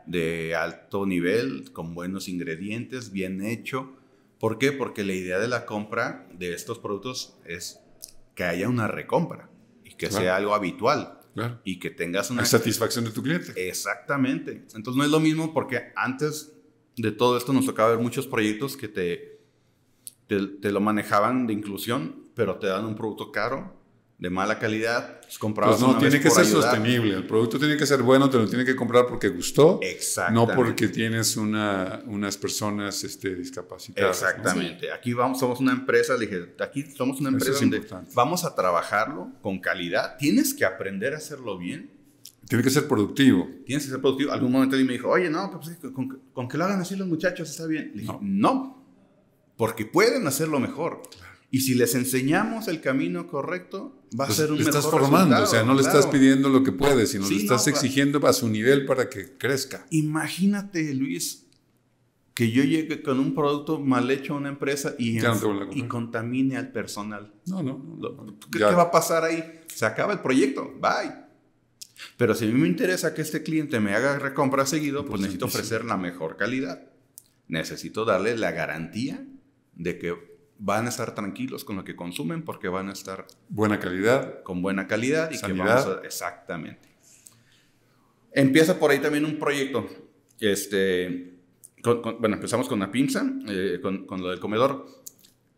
de alto nivel, con buenos ingredientes, bien hecho. ¿Por qué? Porque la idea de la compra de estos productos es que haya una recompra y que sea algo habitual. Claro. Y que tengas una satisfacción de tu cliente. Exactamente. Entonces no es lo mismo, porque antes de todo esto nos tocaba ver muchos proyectos que te lo manejaban de inclusión, pero te dan un producto caro, de mala calidad, comprabas pues no, tiene que ser sostenible, el producto tiene que ser bueno, te lo tiene que comprar porque gustó, no porque tienes unas personas discapacitadas. Exactamente, ¿no? Aquí somos una empresa, le dije, aquí somos una empresa donde vamos a trabajarlo con calidad, tienes que aprender a hacerlo bien. Tiene que ser productivo. Tienes que ser productivo. Algún momento me dijo, oye, no, pues, con que lo hagan así los muchachos está bien. Le dije, no, porque pueden hacerlo mejor. Y si les enseñamos el camino correcto, va a ser un mejor resultado. Estás formando, o sea, no le estás pidiendo lo que puede, sino le estás exigiendo a su nivel para que crezca. Imagínate, Luis, que yo llegue con un producto mal hecho a una empresa y contamine al personal. ¿Qué va a pasar ahí? Se acaba el proyecto, bye. Pero si a mí me interesa que este cliente me haga recompra seguido, pues necesito ofrecer la mejor calidad. Necesito darle la garantía de que van a estar tranquilos con lo que consumen, porque van a estar buena calidad, con buena calidad y sanidad. Que vamos a, exactamente. Empieza por ahí también un proyecto. Empezamos con una pinza, con lo del comedor,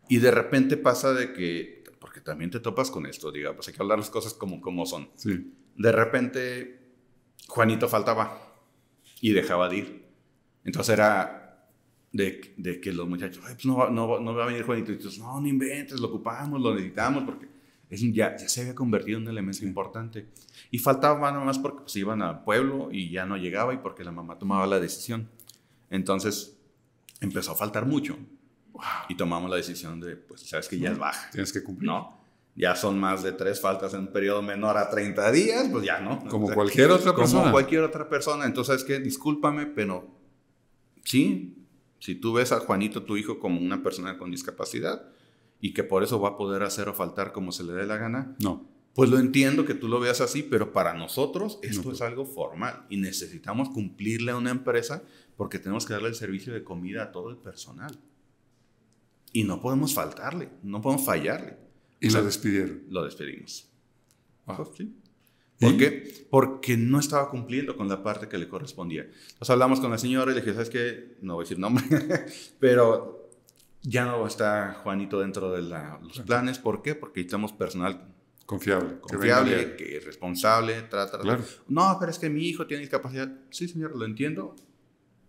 y de repente pasa de que, porque también te topas con esto, digamos, hay que hablar las cosas como son. Sí. De repente, Juanito faltaba y dejaba de ir. Entonces era de que los muchachos, pues no va a venir Juanito. Y entonces, no inventes, lo ocupamos, lo necesitamos, porque ya se había convertido en un elemento importante. Y faltaba nada más porque pues, iban al pueblo y ya no llegaba, y porque la mamá tomaba la decisión. Entonces, empezó a faltar mucho. Wow. Y tomamos la decisión de, pues, sabes que ya es baja. Tienes que cumplir. ¿No? Ya son más de 3 faltas en un periodo menor a 30 días, pues ya no. Como cualquier otra persona. Como cualquier otra persona. Entonces, ¿sabes qué? Discúlpame, pero sí, si tú ves a Juanito, tu hijo, como una persona con discapacidad y que por eso va a poder hacer o faltar como se le dé la gana, no. Pues lo entiendo que tú lo veas así, pero para nosotros esto es algo formal y necesitamos cumplirle a una empresa porque tenemos que darle el servicio de comida a todo el personal. Y no podemos faltarle, no podemos fallarle. ¿Y lo despidieron? Lo despedimos. Wow. ¿Sí? ¿Por qué? Porque no estaba cumpliendo con la parte que le correspondía. Entonces hablamos con la señora y le dije, ¿sabes qué? No voy a decir nombre, pero ya no está Juanito dentro de los planes. ¿Por qué? Porque necesitamos personal confiable, que es responsable. Claro. No, pero es que mi hijo tiene discapacidad. Sí, señor, lo entiendo.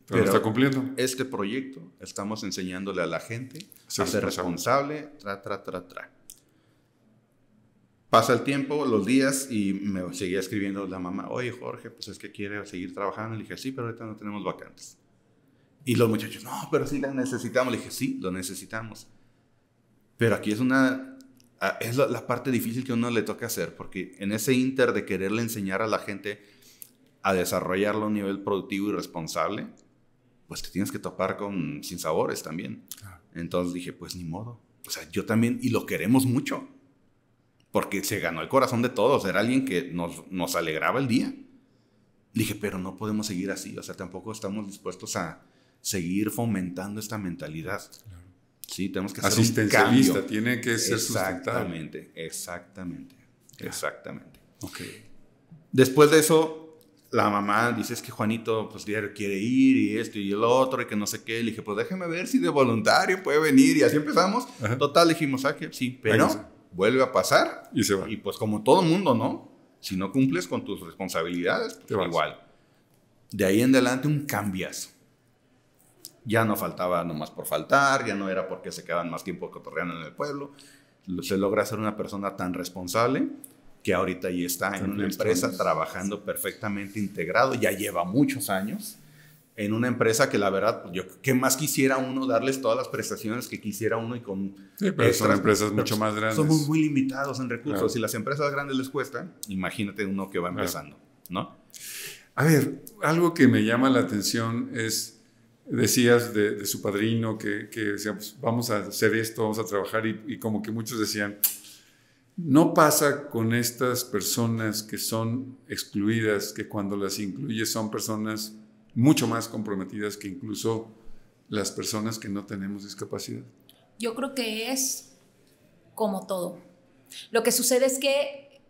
Pero está cumpliendo. Este proyecto estamos enseñándole a la gente a ser responsable. Pasa el tiempo, los días, y me seguía escribiendo la mamá, oye Jorge, pues es que quiere seguir trabajando. Le dije, sí, pero ahorita no tenemos vacantes. Y los muchachos, no, pero sí la necesitamos. Le dije, sí, lo necesitamos. Pero aquí es la parte difícil que a uno le toca hacer, porque en ese inter de quererle enseñar a la gente a desarrollarlo a un nivel productivo y responsable, pues te tienes que topar con sinsabores también. Entonces dije, pues ni modo. O sea, yo también, y lo queremos mucho. Porque se ganó el corazón de todos. Era alguien que nos alegraba el día. Dije, pero no podemos seguir así. O sea, tampoco estamos dispuestos a seguir fomentando esta mentalidad. Claro. Sí, tenemos que hacer un cambio. Tiene que ser sustentable. Exactamente. Exactamente. Okay. Después de eso, la mamá dice, es que Juanito pues diario quiere ir y esto y el otro y que no sé qué. Le dije, pues déjeme ver si de voluntario puede venir. Y así empezamos. Ajá. Total, dijimos, que sí, pero vuelve a pasar. Y se va. Y pues como todo mundo, ¿no? Si no cumples con tus responsabilidades, pues igual. De ahí en adelante un cambiazo. Ya no faltaba nomás por faltar, ya no era porque se quedaban más tiempo cotorreando en el pueblo. Se logra ser una persona tan responsable que ahorita ya está en una empresa trabajando perfectamente integrado, ya lleva muchos años en una empresa que la verdad, yo ¿qué más quisiera uno? Darles todas las prestaciones que quisiera uno y con sí, pero son empresas mucho más grandes. Somos muy limitados en recursos. Claro. Si las empresas grandes les cuesta, imagínate uno que va empezando, ¿no? A ver, algo que me llama la atención es, decías de su padrino que decía, pues, vamos a hacer esto, vamos a trabajar y como que muchos decían, no pasa con estas personas que son excluidas, que cuando las incluyes son personas mucho más comprometidas que incluso las personas que no tenemos discapacidad. Yo creo que es como todo. Lo que sucede es que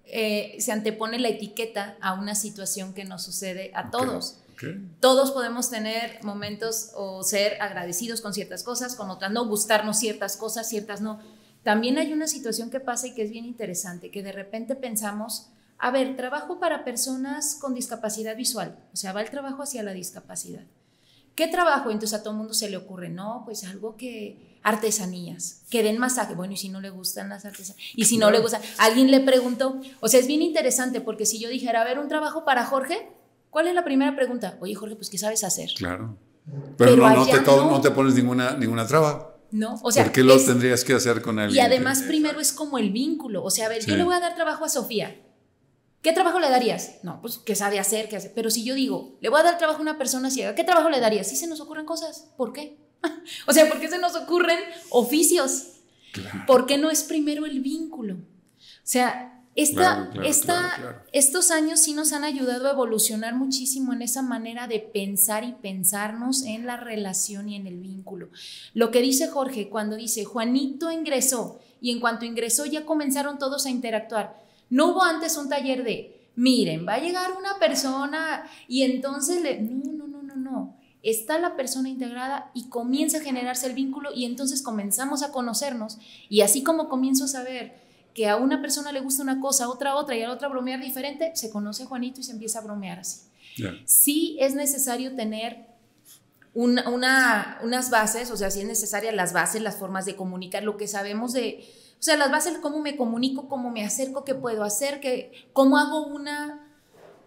se antepone la etiqueta a una situación que nos sucede a todos. Okay. Todos podemos tener momentos o ser agradecidos con ciertas cosas, con otras no, gustarnos ciertas cosas, ciertas no. También hay una situación que pasa y que es bien interesante, que de repente pensamos, a ver, trabajo para personas con discapacidad visual, o sea, va el trabajo hacia la discapacidad. ¿Qué trabajo? Entonces a todo el mundo se le ocurre, no, pues algo que, artesanías, que den masaje, bueno, y si no le gustan las artesanías, y si no le gustan, alguien le preguntó, o sea, es bien interesante, porque si yo dijera, a ver, un trabajo para Jorge, ¿cuál es la primera pregunta? Oye, Jorge, pues, ¿qué sabes hacer? Claro, pero no te pones ninguna traba. No, o sea, ¿por qué lo tendrías que hacer con alguien? Y además primero es como el vínculo, o sea, a ver, yo le voy a dar trabajo a Sofía. ¿Qué trabajo le darías? No, pues ¿qué sabe hacer? ¿Qué hace? Pero si yo digo, le voy a dar trabajo a una persona ciega, ¿qué trabajo le darías? Sí se nos ocurren cosas. ¿Por qué? O sea, ¿por qué se nos ocurren oficios? Claro. ¿Por qué no es primero el vínculo? O sea, estos años sí nos han ayudado a evolucionar muchísimo en esa manera de pensar y pensarnos en la relación y en el vínculo. Lo que dice Jorge cuando dice, Juanito ingresó y en cuanto ingresó ya comenzaron todos a interactuar. No hubo antes un taller de, miren, va a llegar una persona y entonces no. Está la persona integrada y comienza a generarse el vínculo y entonces comenzamos a conocernos y así como comienzo a saber que a una persona le gusta una cosa, a otra y a la otra bromear diferente, se conoce a Juanito y se empieza a bromear así. Yeah. Sí es necesario tener unas bases, o sea, sí es necesaria las bases, las formas de comunicar, lo que sabemos de... O sea, las bases, cómo me comunico, cómo me acerco, qué puedo hacer, cómo hago una,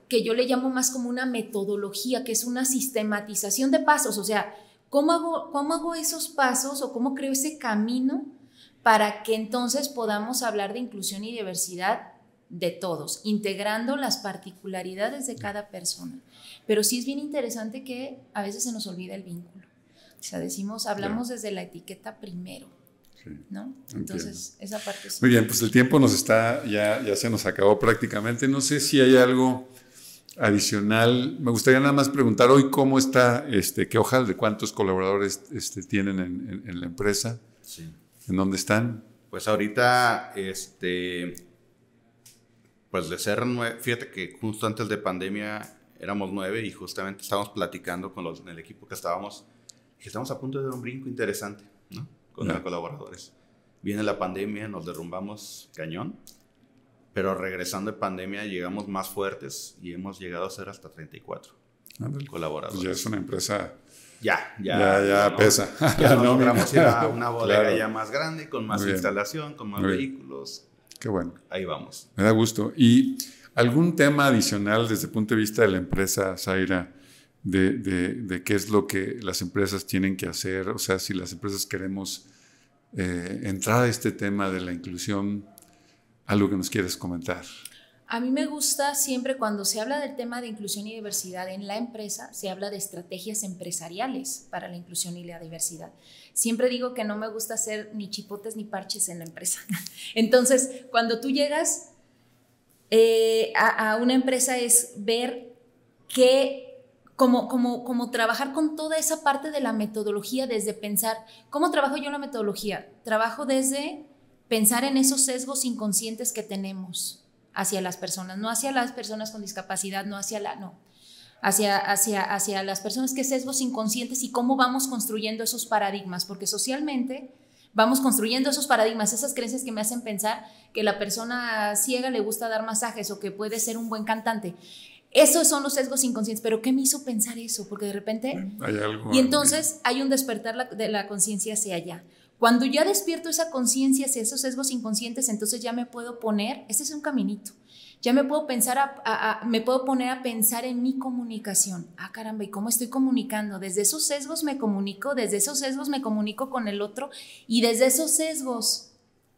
que yo le llamo más como una metodología, que es una sistematización de pasos, o sea, cómo hago esos pasos o cómo creo ese camino para que entonces podamos hablar de inclusión y diversidad de todos, integrando las particularidades de cada persona. Pero sí es bien interesante que a veces se nos olvida el vínculo. O sea, hablamos desde la etiqueta primero. Sí, ¿no? Entonces, esa parte sí. Muy bien, pues el tiempo ya se nos acabó prácticamente. No sé si hay algo adicional. Me gustaría nada más preguntar hoy cómo está, qué hoja de cuántos colaboradores tienen en la empresa. Sí. ¿En dónde están? Pues ahorita, pues de ser 9, fíjate que justo antes de pandemia éramos 9 y justamente estábamos platicando con el equipo que estamos a punto de dar un brinco interesante, ¿no? Con los colaboradores. Viene la pandemia, nos derrumbamos cañón, pero regresando de pandemia llegamos más fuertes y hemos llegado a ser hasta 34 colaboradores. Pues ya es una empresa... Ya pesa. Ya nos logramos ir a una bodega ya más grande, con más instalación, con más vehículos. Qué bueno. Ahí vamos. Me da gusto. ¿Y algún tema adicional desde el punto de vista de la empresa, Zaira, de qué es lo que las empresas tienen que hacer? O sea, si las empresas queremos entrar a este tema de la inclusión, algo que nos quieres comentar. A mí me gusta siempre cuando se habla del tema de inclusión y diversidad en la empresa, se habla de estrategias empresariales para la inclusión y la diversidad. Siempre digo que no me gusta hacer ni chipotes ni parches en la empresa. Entonces, cuando tú llegas a una empresa es ver cómo trabajar con toda esa parte de la metodología, desde pensar, ¿cómo trabajo yo la metodología? Trabajo desde pensar en esos sesgos inconscientes que tenemos. hacia las personas, no hacia las personas con discapacidad, no hacia las personas. ¿Qué sesgos inconscientes y cómo vamos construyendo esos paradigmas? Porque socialmente vamos construyendo esos paradigmas, esas creencias que me hacen pensar que la persona ciega le gusta dar masajes o que puede ser un buen cantante. Esos son los sesgos inconscientes. ¿Pero qué me hizo pensar eso? Porque de repente... Hay algo. Y entonces hay un despertar de la conciencia hacia allá. Cuando ya despierto esa conciencia hacia esos sesgos inconscientes, entonces ya me puedo poner, este es un caminito, ya me puedo me puedo poner a pensar en mi comunicación. Caramba, ¿y cómo estoy comunicando? Desde esos sesgos me comunico, desde esos sesgos me comunico con el otro y desde esos sesgos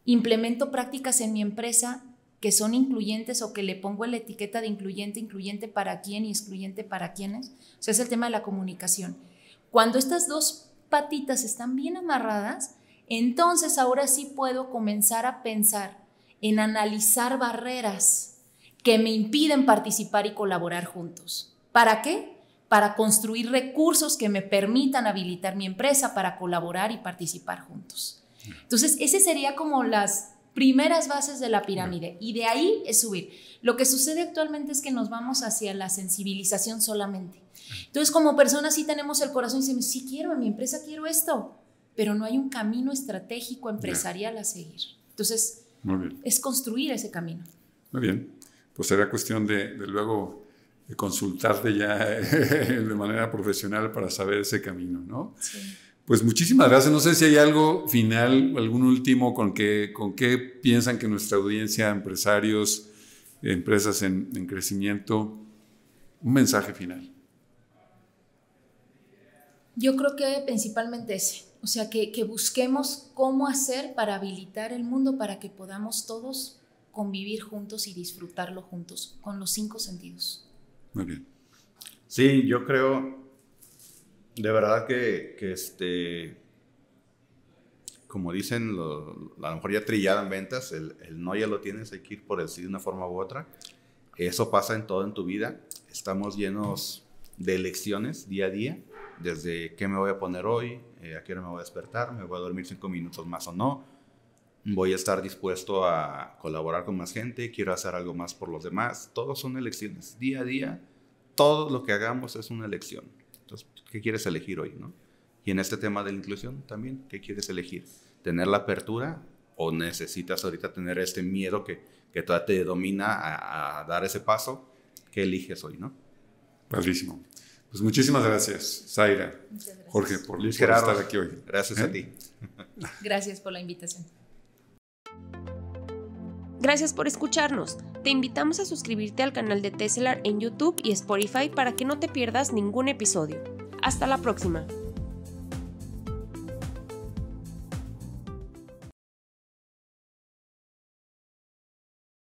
implemento prácticas en mi empresa que son incluyentes o que le pongo la etiqueta de incluyente para quién y excluyente para quiénes. O sea, es el tema de la comunicación. Cuando estas dos patitas están bien amarradas, entonces ahora sí puedo comenzar a pensar en analizar barreras que me impiden participar y colaborar juntos. ¿Para qué? Para construir recursos que me permitan habilitar mi empresa para colaborar y participar juntos. Entonces, ese sería como las primeras bases de la pirámide y de ahí es subir. Lo que sucede actualmente es que nos vamos hacia la sensibilización solamente. Entonces, como personas sí tenemos el corazón y decimos, sí quiero, en mi empresa quiero esto, pero no hay un camino estratégico empresarial a seguir. Entonces, es construir ese camino. Muy bien. Pues será cuestión de luego de consultarte ya de manera profesional para saber ese camino, ¿no? Sí. Pues muchísimas gracias. No sé si hay algo final, algún último con qué piensan que nuestra audiencia, empresarios, empresas en crecimiento, un mensaje final. Yo creo que principalmente ese. O sea, que busquemos cómo hacer para habilitar el mundo para que podamos todos convivir juntos y disfrutarlo juntos con los 5 sentidos. Muy bien. Sí, yo creo de verdad que como dicen, a lo mejor ya trillado en ventas, el no ya lo tienes, hay que ir por el sí de una forma u otra. Eso pasa en todo en tu vida. Estamos llenos de elecciones día a día, desde qué me voy a poner hoy, a qué hora me voy a despertar, me voy a dormir 5 minutos más o no, voy a estar dispuesto a colaborar con más gente, quiero hacer algo más por los demás. Todos son elecciones. Día a día, todo lo que hagamos es una elección. Entonces, ¿qué quieres elegir hoy, no? Y en este tema de la inclusión también, ¿qué quieres elegir? ¿Tener la apertura o necesitas ahorita tener este miedo que todavía te domina a dar ese paso? ¿Qué eliges hoy, no? Padrísimo. Pues muchísimas gracias, Zaira. Muchas gracias. Jorge, por estar aquí hoy. Gracias a ti. Gracias por la invitación. Gracias por escucharnos. Te invitamos a suscribirte al canal de Tesselar en YouTube y Spotify para que no te pierdas ningún episodio. Hasta la próxima.